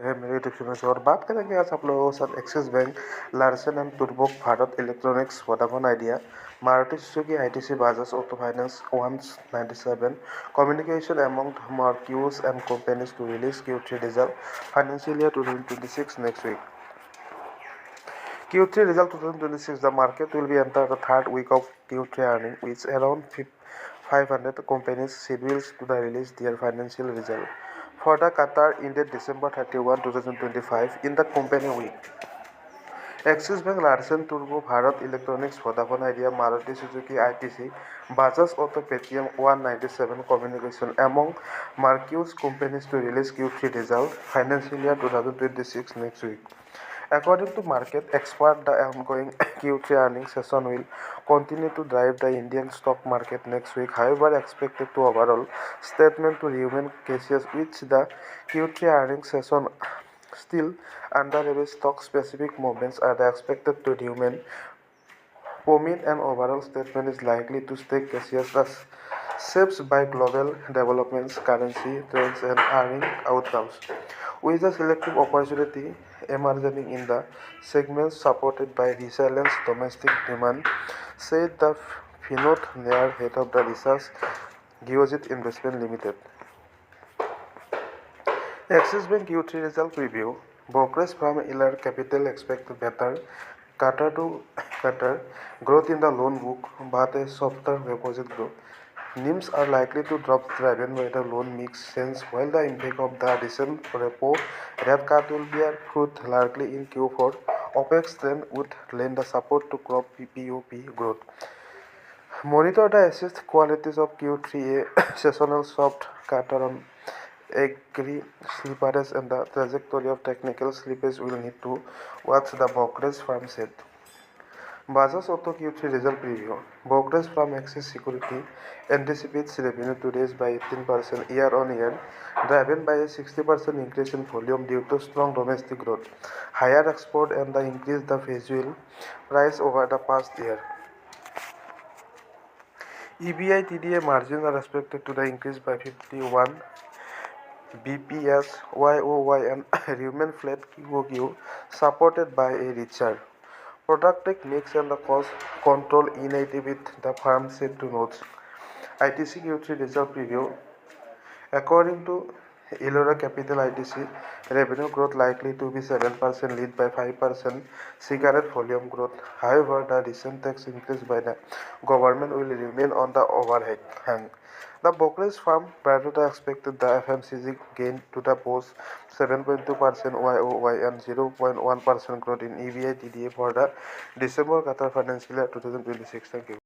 है मेरे YouTube channel से और बात करेंगे आज आप लोगों के साथ एक्सिस बैंक, लार्सन एंड टुर्बो, Bharat Electronics, Vodafone Idea, Maruti Suzuki, ITC, Bajaj Auto Finance, 197 communication among marquees and companies to release Q3 result financial year 2026 next week. Q3 result 2026, the market will be enter the third week of Q3 earning, with around 500 companies scheduled to release their financial result for the Qatar ended December 31, 2025 in the company week. Axis Bank, Larsen Toubro, Bharat Electronics, Vodafone Idea, Maruti Suzuki, ITC, Bajaj Auto, Paytm, 197 Communications among marquee companies to release Q3 result financial year 2026 next week. According to market experts, the ongoing Q3 earnings session will continue to drive the Indian stock market next week. However, expected to overall statement to remain cautious, which the Q3 earnings session still under stock-specific movements are expected to remain pomid and overall statement is likely to stay cautious as shaped by global developments, currency trends, and earning outcomes. With a selective opportunity emerging in the segments supported by resilient domestic demand, said the Finot near head of the research Geojit Investment Limited. Axis Bank Q3 result preview. Brokers from Ilar Capital expect better Qatar growth in the loan book, but a softer deposit growth. NIMs are likely to drop driven by the loan mix change, while the impact of the recent repo rate cut will bear fruit largely in Q4. OPEX trend would lend the support to crop PPOP growth. Monitor the asset qualities of Q3, a seasonal soft Qatar on agri slippage and the trajectory of technical slippage will need to watch, the brokerage firm said. Bajaj Auto Q3 result preview. Brokerage firm Axis Security anticipates revenue to rise by 18% year-on-year, driven by a 60% increase in volume due to strong domestic growth, higher export, and the increase the fuel price over the past year. EBI TDA margins are expected to increase by 51 BPS YOY and remain flat QOQ, supported by a richer product mix and the cost control initiative with the firm said to notes. ITC Q3 result preview. According to Elora Capital ITC, revenue growth likely to be 7%, led by 5% cigarette volume growth. However, the recent tax increase by the government will remain on the overhang. The brokerage firm Bharat expected the FMCG gain to the post 7.2% YOY and 0.1% growth in EVI TDA for the December Qatar financial year 2026. Thank you.